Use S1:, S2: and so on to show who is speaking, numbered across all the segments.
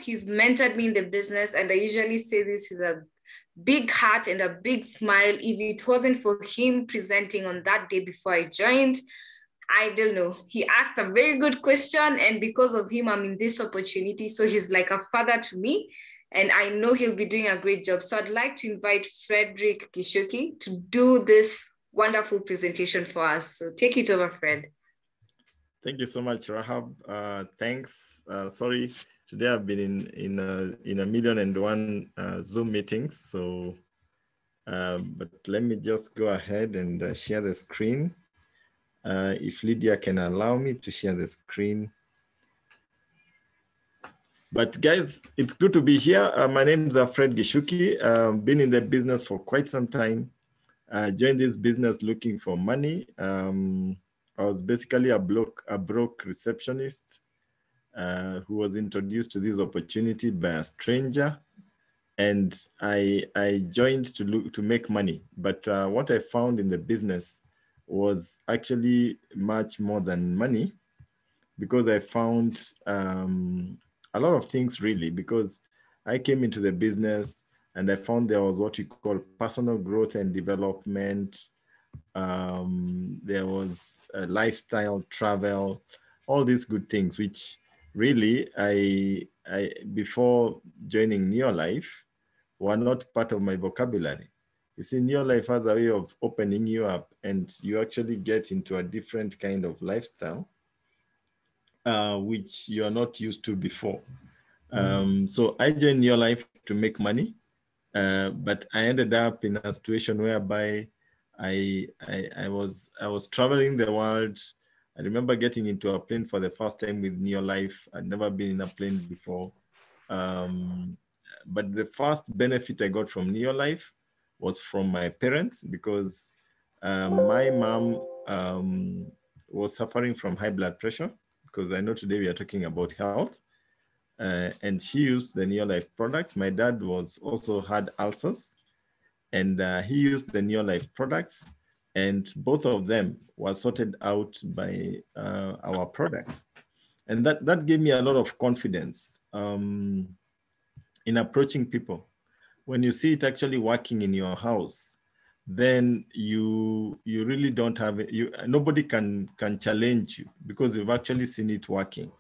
S1: He's mentored me in the business, and I usually say this with a big heart and a big smile. If it wasn't for him presenting on that day before I joined, I don't know. He asked a very good question, and because of him, I'm in this opportunity. So he's like a father to me, and I know he'll be doing a great job. So I'd like to invite Frederick Gichuki to do this wonderful presentation for us. So take it over, Fred.
S2: Thank you so much, Rahab. Thanks. Sorry, today I've been in a million and one Zoom meetings. So, but let me just go ahead and share the screen. If Lydia can allow me to share the screen. But guys, it's good to be here. My name is Fred Gichuki. Been in the business for quite some time. I joined this business looking for money. I was basically a broke receptionist who was introduced to this opportunity by a stranger, and I joined to make money. But what I found in the business was actually much more than money, because I found a lot of things really, because I came into the business and I found there was what we call personal growth and development. There was lifestyle, travel, all these good things, which really I before joining NeuroLife were not part of my vocabulary. You see, NeuroLife has a way of opening you up, and you actually get into a different kind of lifestyle, which you are not used to before. So I joined NeuroLife to make money, but I ended up in a situation whereby I was traveling the world. I remember getting into a plane for the first time with NeuroLife. I'd never been in a plane before. But the first benefit I got from NeuroLife was from my parents, because my mom was suffering from high blood pressure, because I know today we are talking about health. And she used the NeuroLife products. My dad also had ulcers, and he used the NeuroLife products, and both of them were sorted out by our products. And that gave me a lot of confidence in approaching people. When you see it actually working in your house, then you really don't have it. Nobody can challenge you, because you've actually seen it working.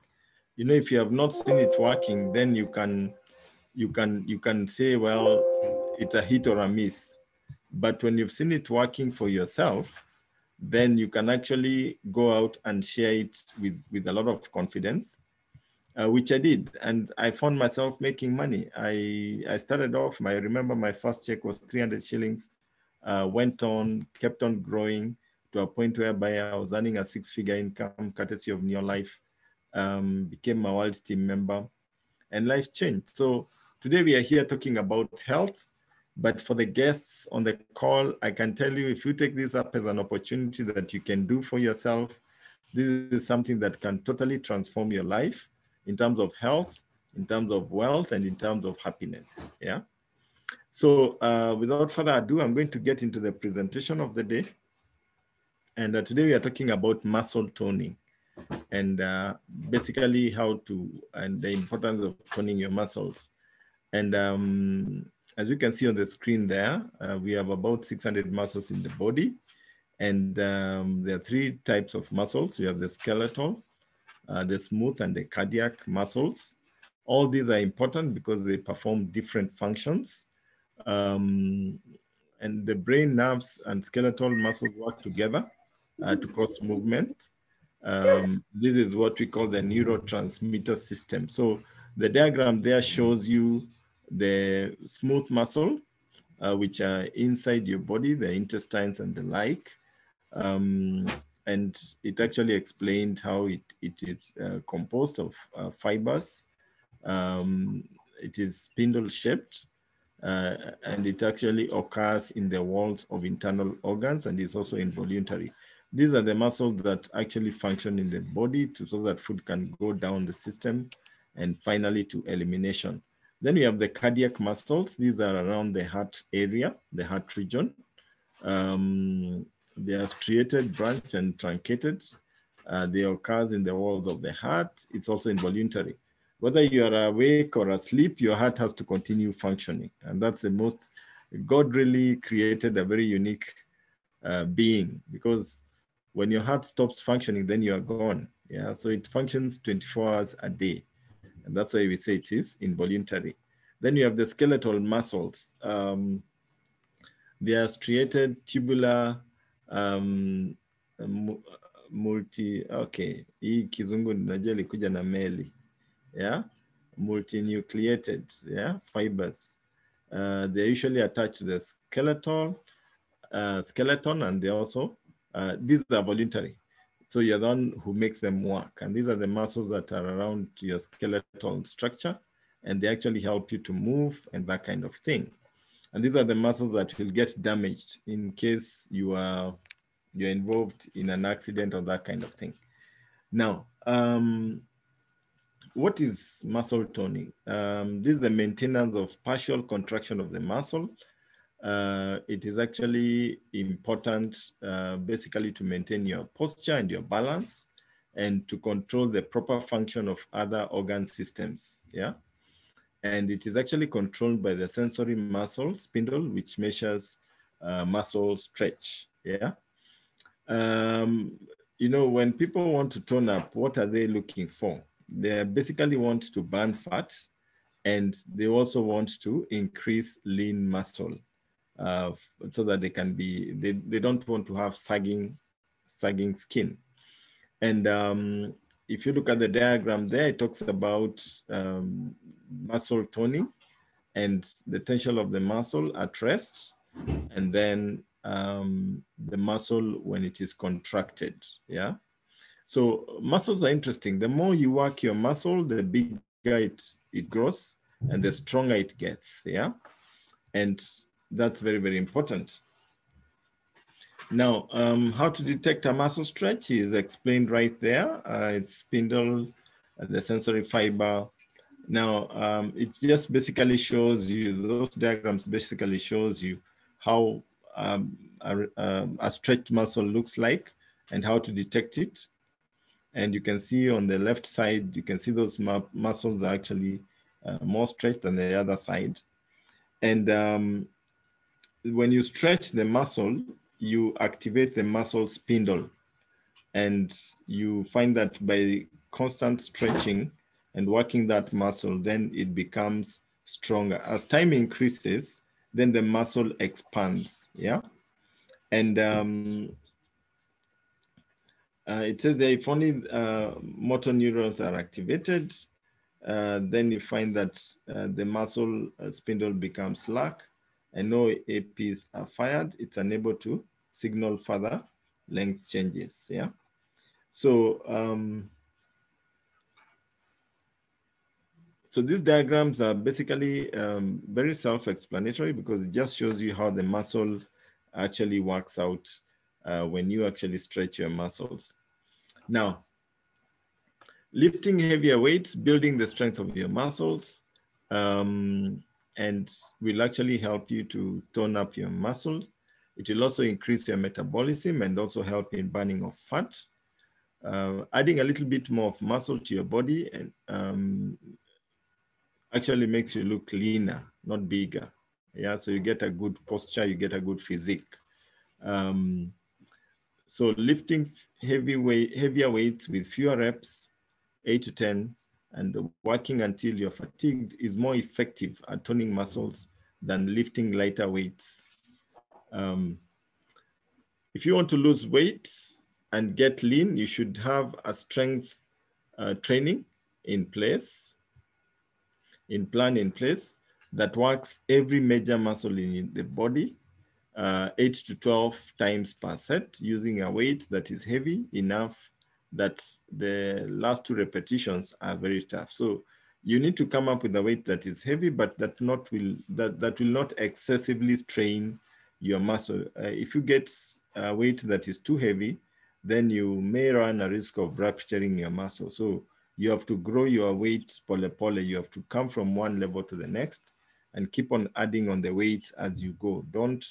S2: You know, if you have not seen it working, then you can say, well, it's a hit or a miss. But when you've seen it working for yourself, then you can actually go out and share it with a lot of confidence, which I did. And I found myself making money. I started off, I remember my first check was 300 shillings, kept on growing to a point whereby I was earning a 6-figure income courtesy of NeuroLife. Became a world team member, and life changed. So today we are here talking about health, but for the guests on the call, I can tell you, if you take this up as an opportunity that you can do for yourself, this is something that can totally transform your life in terms of health, in terms of wealth, and in terms of happiness. Yeah. So without further ado, I'm going to get into the presentation of the day. And today we are talking about muscle toning, and basically and the importance of toning your muscles. And as you can see on the screen there, we have about 600 muscles in the body. And there are 3 types of muscles. We have the skeletal, the smooth, and the cardiac muscles. All these are important because they perform different functions. And the brain, nerves, and skeletal muscles work together to cause movement. This is what we call the neurotransmitter system. So the diagram there shows you the smooth muscle, which are inside your body, the intestines and the like. And it actually explained how it is composed of fibers. It is spindle shaped, and it actually occurs in the walls of internal organs, and is also involuntary. These are the muscles that actually function in the body so that food can go down the system, and finally to elimination. Then we have the cardiac muscles. These are around the heart area, the heart region. They are striated, branched, and truncated. They occur in the walls of the heart. It's also involuntary. Whether you are awake or asleep, your heart has to continue functioning. And that's the most, God really created a very unique being, because when your heart stops functioning, then you are gone. Yeah, so it functions 24 hours a day. And that's why we say it is involuntary. Then you have the skeletal muscles. They are striated, tubular, hii kizungu najua ilikuja na meli. Yeah, multinucleated, yeah, fibers. They're usually attached to the skeleton, and they also, these are voluntary. So you're the one who makes them work. And these are the muscles that are around your skeletal structure, and they actually help you to move and that kind of thing. And these are the muscles that will get damaged in case you're involved in an accident or that kind of thing. Now, what is muscle toning? This is the maintenance of partial contraction of the muscle. It is actually important basically to maintain your posture and your balance, and to control the proper function of other organ systems. Yeah. And it is actually controlled by the sensory muscle spindle, which measures muscle stretch. Yeah. When people want to tone up, what are they looking for? They basically want to burn fat, and they also want to increase lean muscle so that they can be, they don't want to have sagging skin. And if you look at the diagram there, it talks about muscle toning and the tension of the muscle at rest, and then the muscle when it is contracted. Yeah. So muscles are interesting. The more you work your muscle, the bigger it grows and the stronger it gets. Yeah. And that's very, very important. Now, how to detect a muscle stretch is explained right there. It's spindle, the sensory fiber. Now, it just basically shows you, those diagrams basically shows you how a stretched muscle looks like and how to detect it. And you can see on the left side, you can see those muscles are actually more stretched than the other side. And when you stretch the muscle, you activate the muscle spindle. And you find that by constant stretching and working that muscle, then it becomes stronger. As time increases, then the muscle expands. Yeah. And it says that if only motor neurons are activated, then you find that the muscle spindle becomes slack and no APs are fired. It's unable to signal further length changes. Yeah. So, so these diagrams are basically very self-explanatory, because it just shows you how the muscle actually works out when you actually stretch your muscles. Now, lifting heavier weights, building the strength of your muscles, and will actually help you to tone up your muscle. It will also increase your metabolism and also help in burning of fat. Adding a little bit more of muscle to your body and actually makes you look leaner, not bigger. Yeah, so you get a good posture, you get a good physique. So lifting heavier weights with fewer reps, 8 to 10, and working until you're fatigued is more effective at toning muscles than lifting lighter weights. If you want to lose weight and get lean, you should have a strength training in place, in place that works every major muscle in the body, 8 to 12 times per set, using a weight that is heavy enough that the last 2 repetitions are very tough. So you need to come up with a weight that is heavy, but that will not excessively strain your muscle. If you get a weight that is too heavy, then you may run a risk of rupturing your muscle. So you have to grow your weight pole. You have to come from one level to the next and keep on adding on the weight as you go. Don't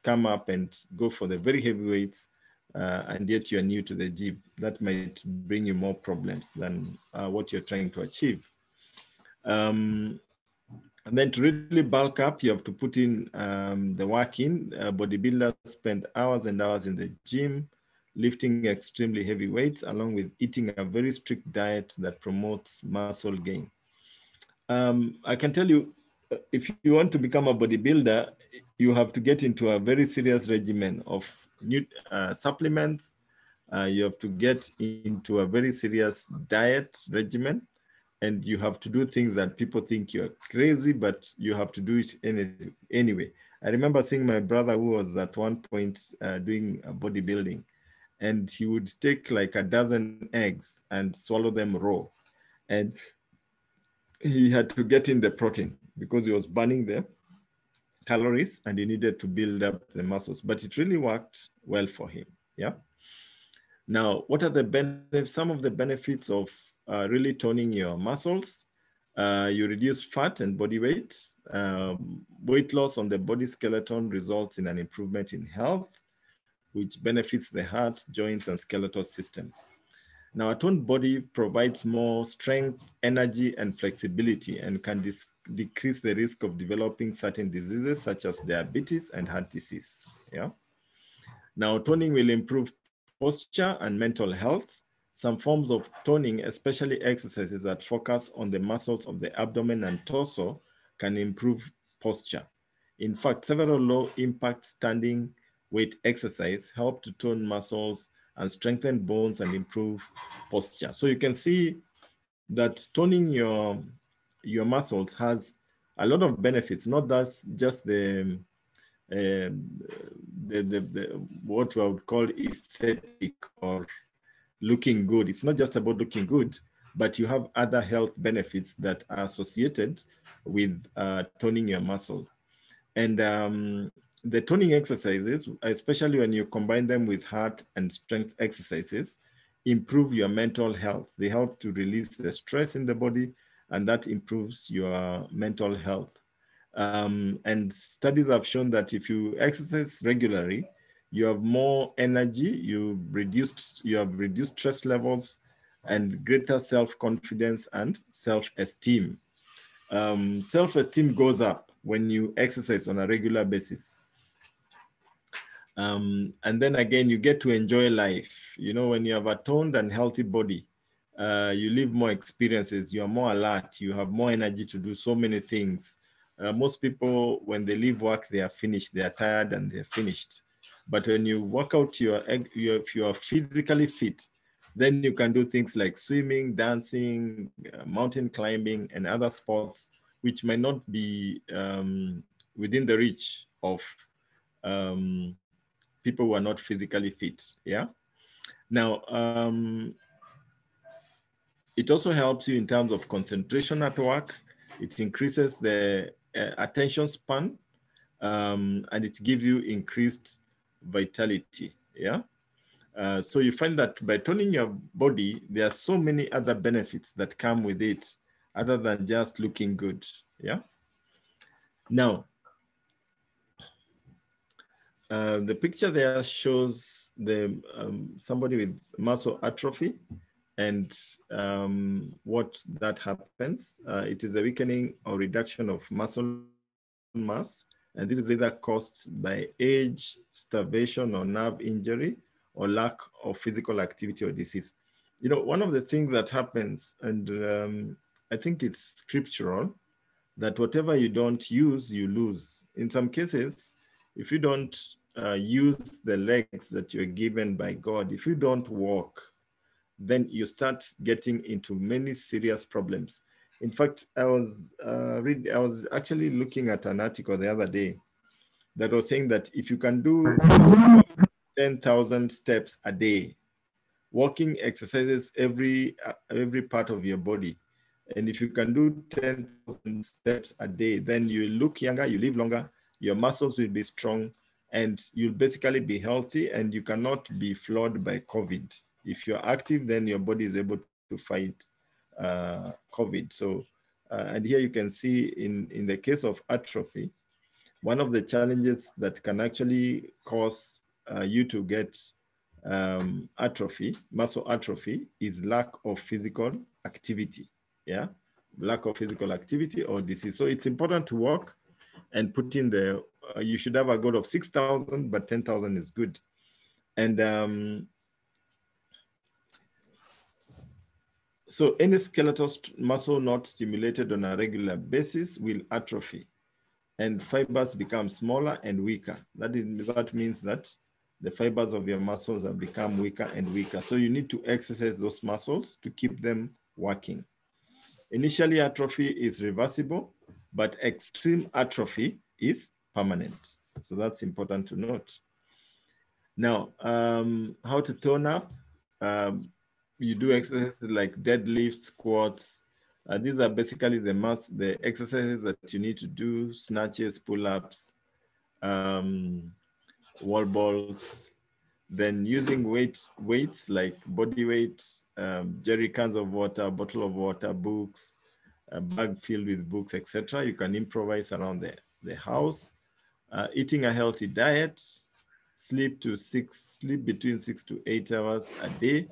S2: come up and go for the very heavy weights and yet you're new to the gym. That might bring you more problems than what you're trying to achieve. And then to really bulk up, you have to put in the work in. Bodybuilders spend hours and hours in the gym, lifting extremely heavy weights, along with eating a very strict diet that promotes muscle gain. I can tell you, if you want to become a bodybuilder, you have to get into a very serious regimen of supplements. You have to get into a very serious diet regimen, and you have to do things that people think you're crazy, but you have to do it anyway. I remember seeing my brother who was at one point doing bodybuilding, and he would take like a dozen eggs and swallow them raw. And he had to get in the protein because he was burning the calories and he needed to build up the muscles, but it really worked well for him. Yeah. Now, what are the benefits? Some of the benefits of really toning your muscles? You reduce fat and body weight. Weight loss on the body skeleton results in an improvement in health, which benefits the heart, joints, and skeletal system. Now, a toned body provides more strength, energy, and flexibility, and can decrease the risk of developing certain diseases such as diabetes and heart disease. Yeah. Now, toning will improve posture and mental health. Some forms of toning, especially exercises that focus on the muscles of the abdomen and torso, can improve posture. In fact, several low-impact standing weight exercise help to tone muscles and strengthen bones and improve posture. So you can see that toning your muscles has a lot of benefits, not just what we would call aesthetic or looking good. It's not just about looking good, but you have other health benefits that are associated with toning your muscle. And the toning exercises, especially when you combine them with heart and strength exercises, improve your mental health. They help to release the stress in the body, and that improves your mental health. And studies have shown that if you exercise regularly, you have more energy, you have reduced stress levels, and greater self-confidence and self-esteem. Self-esteem goes up when you exercise on a regular basis. And then again, you get to enjoy life. You know, when you have a toned and healthy body, you live more experiences, you are more alert, you have more energy to do so many things. Most people, when they leave work, they are finished, they are tired and they're finished. But when you work out, if you are physically fit, then you can do things like swimming, dancing, mountain climbing, and other sports, which might not be within the reach of people who are not physically fit. Yeah. Now, it also helps you in terms of concentration at work. It increases the attention span, and it gives you increased vitality. Yeah. So you find that by toning your body, there are so many other benefits that come with it other than just looking good. Yeah. Now, the picture there shows somebody with muscle atrophy and what that happens. It is a weakening or reduction of muscle mass. And this is either caused by age, starvation, or nerve injury, or lack of physical activity or disease. You know, one of the things that happens, and I think it's scriptural, that whatever you don't use, you lose. In some cases, if you don't use the legs that you're given by God, if you don't walk, then you start getting into many serious problems. In fact, I was actually looking at an article the other day that was saying that if you can do 10,000 steps a day, walking exercises every part of your body, and if you can do 10,000 steps a day, then you look younger, you live longer, your muscles will be strong, and you'll basically be healthy, and you cannot be flawed by COVID. If you're active, then your body is able to fight COVID. So, and here you can see in the case of atrophy, one of the challenges that can actually cause you to get atrophy, muscle atrophy, is lack of physical activity. Yeah, lack of physical activity or disease. So it's important to walk and put in the, you should have a goal of 6,000, but 10,000 is good. And so any skeletal muscle not stimulated on a regular basis will atrophy, and fibers become smaller and weaker. That means that the fibers of your muscles have become weaker and weaker. So you need to exercise those muscles to keep them working. Initially, atrophy is reversible, but extreme atrophy is permanent. So that's important to note. Now, how to tone up? You do exercises like deadlifts, squats. These are basically the exercises that you need to do: snatches, pull-ups, wall balls. Then using weights like body weight, jerry cans of water, bottle of water, books, a bag filled with books, etc. You can improvise around the house. Eating a healthy diet, sleep between 6 to 8 hours a day,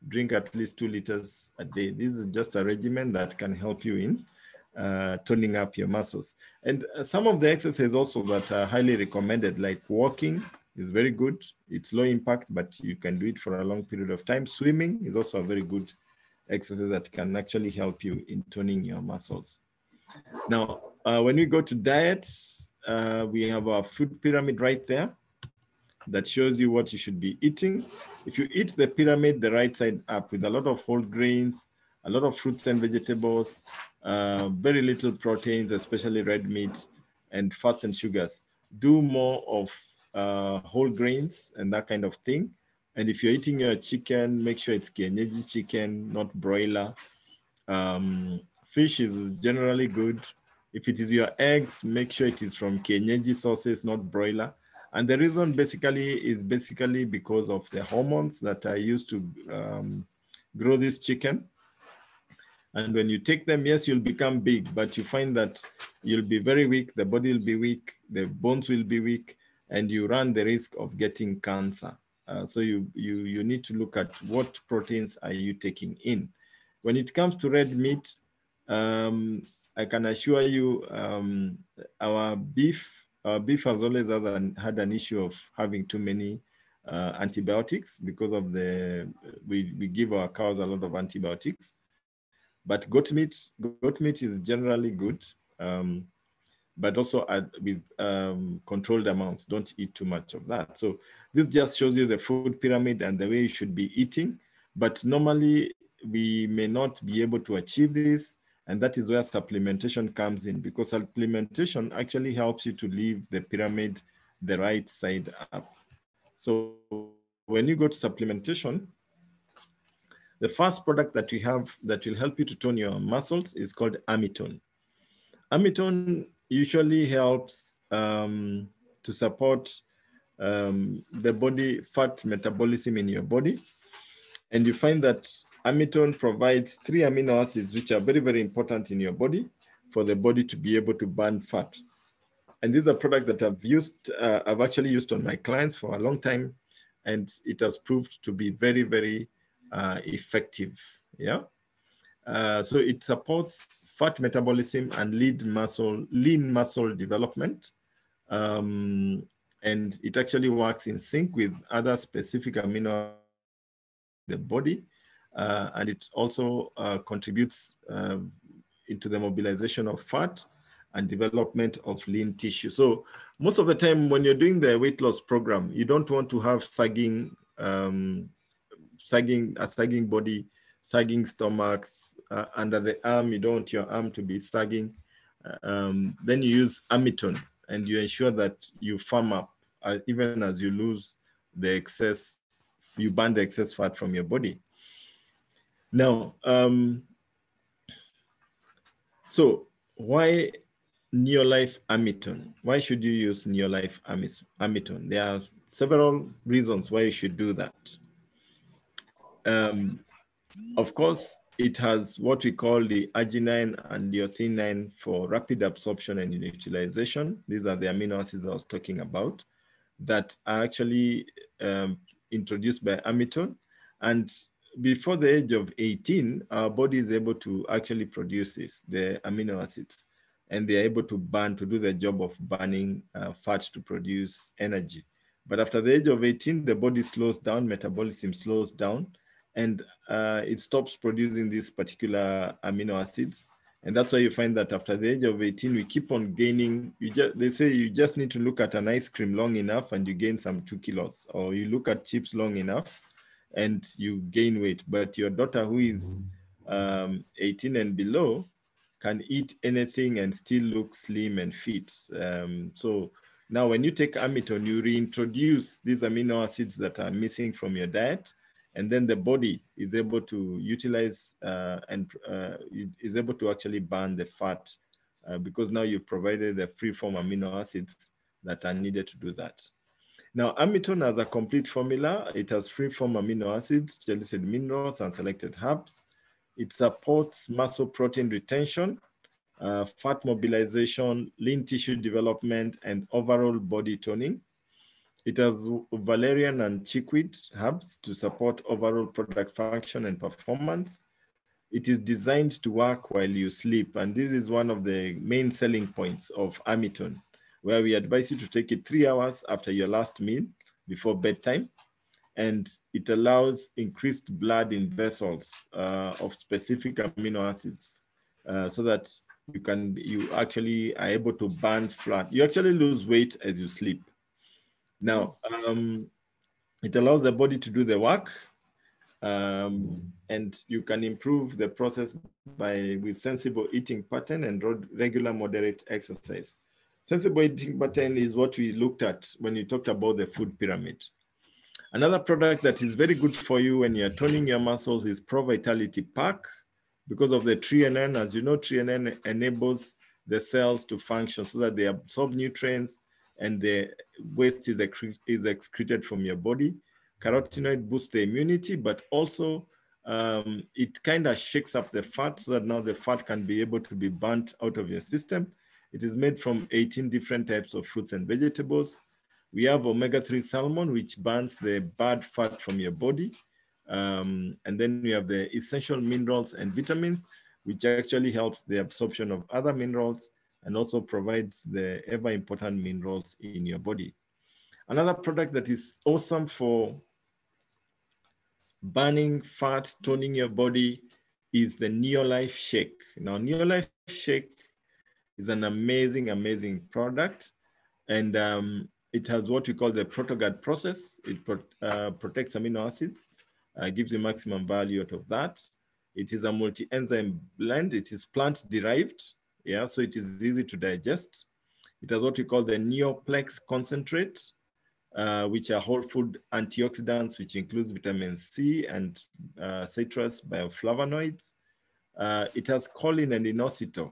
S2: drink at least 2 liters a day. This is just a regimen that can help you in toning up your muscles. And some of the exercises also that are highly recommended, like walking, is very good. It's low impact, but you can do it for a long period of time. Swimming is also a very good exercise that can actually help you in toning your muscles. Now, when we go to diet, we have our food pyramid right there that shows you what you should be eating. If you eat the pyramid the right side up with a lot of whole grains, a lot of fruits and vegetables, very little proteins, especially red meat, and fats and sugars, do more of whole grains and that kind of thing. And if you're eating your chicken, make sure it's kienyeji chicken, not broiler. Fish is generally good. If it is your eggs, make sure it is from kienyeji sources, not broiler. And the reason is because of the hormones that are used to grow this chicken. And when you take them, yes, you'll become big, but you find that you'll be very weak, the body will be weak, the bones will be weak, and you run the risk of getting cancer. So you need to look at what proteins are you taking in. When it comes to red meat, I can assure you our beef has always had an issue of having too many antibiotics because of we give our cows a lot of antibiotics. But goat meat is generally good, but also with controlled amounts. Don't eat too much of that. So this just shows you the food pyramid and the way you should be eating. But normally we may not be able to achieve this. And that is where supplementation comes in, because supplementation actually helps you to leave the pyramid the right side up. So when you go to supplementation, the first product that we have that will help you to tone your muscles is called amytone. Amytone usually helps to support the body fat metabolism in your body. And you find that amytone provides 3 amino acids, which are very, very important in your body for the body to be able to burn fat. And these are products that I've actually used on my clients for a long time, and it has proved to be very, very effective. Yeah. So it supports fat metabolism and lean muscle development. And it actually works in sync with other specific amino acids in the body. And it also contributes into the mobilization of fat and development of lean tissue. So most of the time when you're doing the weight loss program, you don't want to have sagging body, sagging stomachs under the arm. You don't want your arm to be sagging. Then you use amytone and you ensure that you firm up even as you lose you burn the excess fat from your body. Now, so why NeuroLife amytone? Why should you use NeuroLife amytone? There are several reasons why you should do that. Of course, it has what we call the arginine and theanine for rapid absorption and utilization. These are the amino acids I was talking about that are actually introduced by Hamilton. And before the age of 18, our body is able to actually produce the amino acids, and they're able to burn, to do the job of burning fat to produce energy. But after the age of 18, the body slows down, metabolism slows down, and it stops producing these particular amino acids. And that's why you find that after the age of 18, we keep on gaining. They say you just need to look at an ice cream long enough and you gain some 2 kilos, or you look at chips long enough and you gain weight. But your daughter who is 18 and below can eat anything and still look slim and fit. So now when you take Amiton, you reintroduce these amino acids that are missing from your diet, and then the body is able to utilize and is able to actually burn the fat because now you've provided the free-form amino acids that are needed to do that. Now, Amiton has a complete formula. It has free-form amino acids, gelatin minerals, and selected herbs. It supports muscle protein retention, fat mobilization, lean tissue development, and overall body toning. It has valerian and chickweed herbs to support overall product function and performance. It is designed to work while you sleep, and this is one of the main selling points of Amiton, where we advise you to take it 3 hours after your last meal before bedtime. And it allows increased blood in vessels of specific amino acids so that you actually are able to burn fat. You actually lose weight as you sleep. Now, it allows the body to do the work, and you can improve the process with sensible eating pattern and regular moderate exercise. Sensible eating pattern is what we looked at when you talked about the food pyramid. Another product that is very good for you when you're toning your muscles is ProVitality Pack. Because of the TRNN, as you know, TRNN enables the cells to function so that they absorb nutrients and the waste is excreted from your body. Carotenoid boosts the immunity, but also it kind of shakes up the fat so that now the fat can be able to be burnt out of your system. It is made from 18 different types of fruits and vegetables. We have omega-3 salmon, which burns the bad fat from your body. And then we have the essential minerals and vitamins, which actually helps the absorption of other minerals and also provides the ever important minerals in your body. Another product that is awesome for burning fat, toning your body is the NeuroLife Shake. Now, NeuroLife Shake is an amazing, amazing product. And it has what we call the ProtoGuard process. It protects amino acids, gives you maximum value out of that. It is a multi-enzyme blend. It is plant-derived, yeah, so it is easy to digest. It has what we call the Neoplex concentrate, which are whole food antioxidants, which includes vitamin C and citrus bioflavonoids. It has choline and inositol,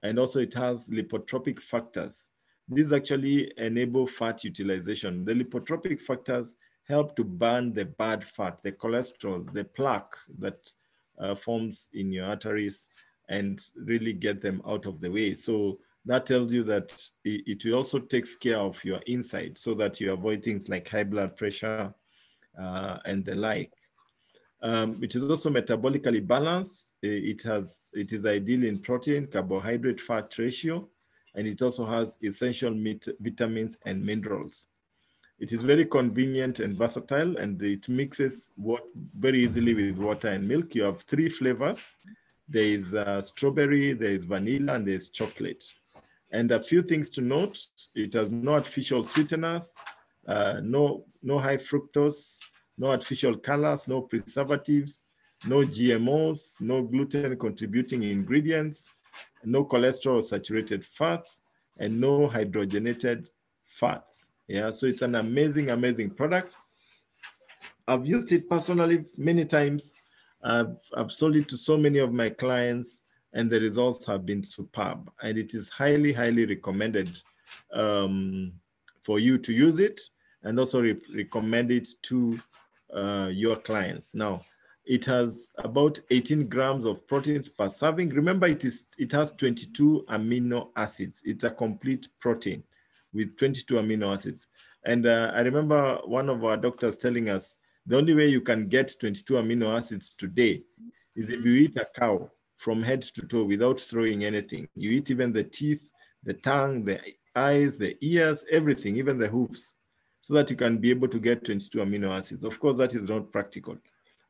S2: and also it has lipotropic factors. These actually enable fat utilization. The lipotropic factors help to burn the bad fat, the cholesterol, the plaque that forms in your arteries and really get them out of the way. So that tells you that it also takes care of your inside so that you avoid things like high blood pressure and the like. It is also metabolically balanced. It is ideal in protein, carbohydrate, fat ratio, and it also has essential vitamins and minerals. It is very convenient and versatile, and it mixes very easily with water and milk. You have 3 flavors. There is strawberry, there is vanilla, and there is chocolate. And a few things to note: it has no artificial sweeteners, no high fructose, no artificial colors, no preservatives, no GMOs, no gluten contributing ingredients, no cholesterol or saturated fats, and no hydrogenated fats. Yeah, so it's an amazing, amazing product. I've used it personally many times. I've sold it to so many of my clients, and the results have been superb. And it is highly, highly recommended for you to use it, and also recommend it to your clients. Now, it has about 18 grams of proteins per serving. Remember, it has 22 amino acids. It's a complete protein with 22 amino acids. And I remember one of our doctors telling us, the only way you can get 22 amino acids today is if you eat a cow from head to toe without throwing anything. You eat even the teeth, the tongue, the eyes, the ears, everything, even the hoofs, so that you can be able to get 22 amino acids. Of course, that is not practical,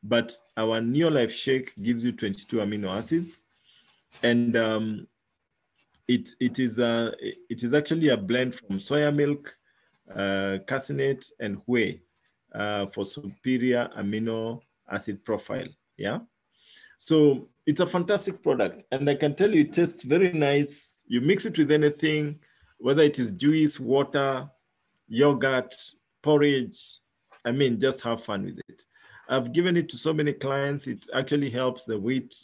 S2: but our NeuroLife Shake gives you 22 amino acids. And it is actually a blend from soya milk, caseinate, and whey for superior amino acid profile. Yeah. So it's a fantastic product. And I can tell you, it tastes very nice. You mix it with anything, whether it is juice, water, yogurt, porridge. I mean, just have fun with it. I've given it to so many clients. It actually helps the weight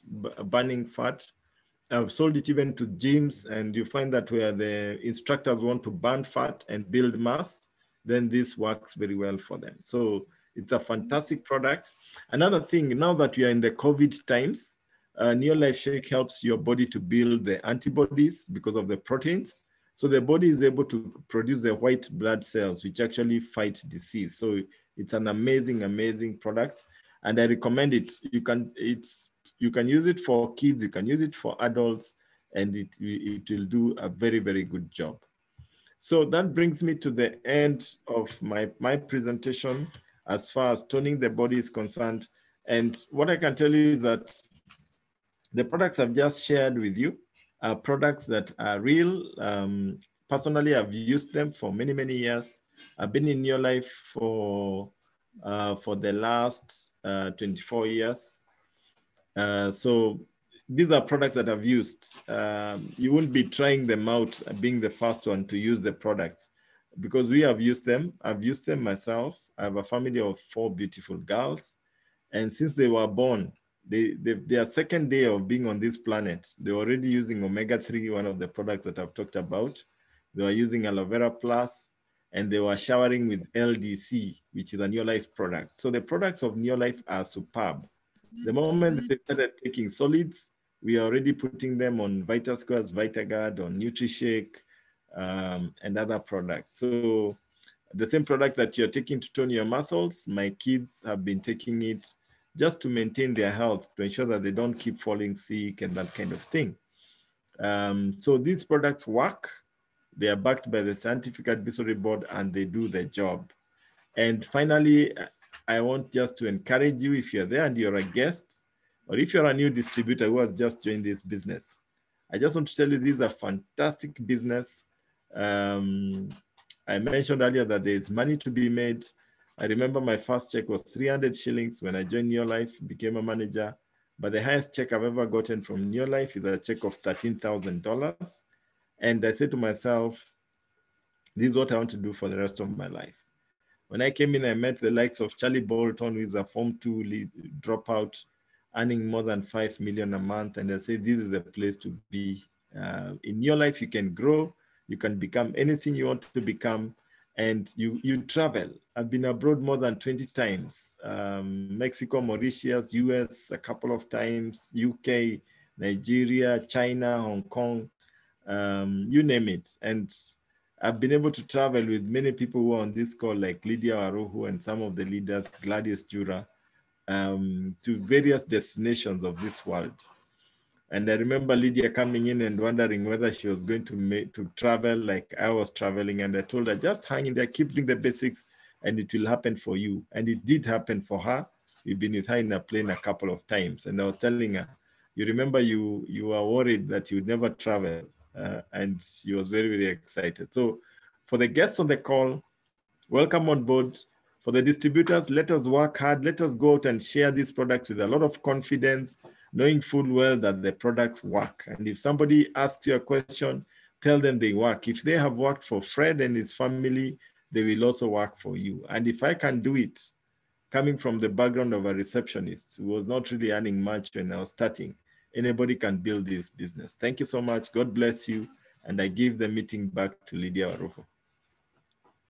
S2: burning fat. I've sold it even to gyms, and you find that where the instructors want to burn fat and build mass, then this works very well for them. So it's a fantastic product. Another thing, now that we are in the COVID times, NeuroLife Shake helps your body to build the antibodies because of the proteins. So the body is able to produce the white blood cells, which actually fight disease. So it's an amazing, amazing product. And I recommend it. You can use it for kids, you can use it for adults, and it will do a very, very good job. So that brings me to the end of my presentation as far as toning the body is concerned. And what I can tell you is that the products I've just shared with you are products that are real. Personally, I've used them for many, many years. I've been in NeuroLife for the last 24 years. So these are products that I've used. You won't be trying them out, being the first one to use the products, because we have used them. I've used them myself. I have a family of 4 beautiful girls. And since they were born, their second day of being on this planet, they were already using omega-3, one of the products that I've talked about. They were using aloe vera plus, and they were showering with LDC, which is a NeuroLife product. So the products of NeuroLife are superb. The moment they started taking solids, we are already putting them on VitaSquares, VitaGuard, on NutriShake, and other products. So the same product that you're taking to tone your muscles, my kids have been taking it just to maintain their health, to ensure that they don't keep falling sick and that kind of thing. So these products work. They are backed by the Scientific Advisory Board, and they do the job. And finally, I want just to encourage you, if you're there and you're a guest, or if you're a new distributor who has just joined this business, I just want to tell you this is a fantastic business. I mentioned earlier that there's money to be made. I remember my first check was 300 shillings when I joined NeuroLife, became a manager. But the highest check I've ever gotten from NeuroLife is a check of $13,000. And I said to myself, this is what I want to do for the rest of my life. When I came in, I met the likes of Charlie Bolton, who is a Form 2 dropout, earning more than 5 million a month. And I said, this is the place to be. In your life, you can grow, you can become anything you want to become, and you travel. I've been abroad more than 20 times, Mexico, Mauritius, US, a couple of times, UK, Nigeria, China, Hong Kong, you name it. And I've been able to travel with many people who are on this call, like Lydia Aruhu and some of the leaders, Gladys Jura, to various destinations of this world. And I remember Lydia coming in and wondering whether she was going to travel like I was traveling. And I told her, just hang in there, keep doing the basics, and it will happen for you. And it did happen for her. We've been with her in a plane a couple of times. And I was telling her, you remember you were worried that you would never travel. And she was very, very excited. So for the guests on the call, welcome on board. For the distributors, let us work hard. Let us go out and share these products with a lot of confidence, knowing full well that the products work. And if somebody asks you a question, tell them they work. If they have worked for Fred and his family, they will also work for you. And if I can do it, coming from the background of a receptionist who was not really earning much when I was starting, anybody can build this business. Thank you so much. God bless you. And I give the meeting back to Lydia Arujo.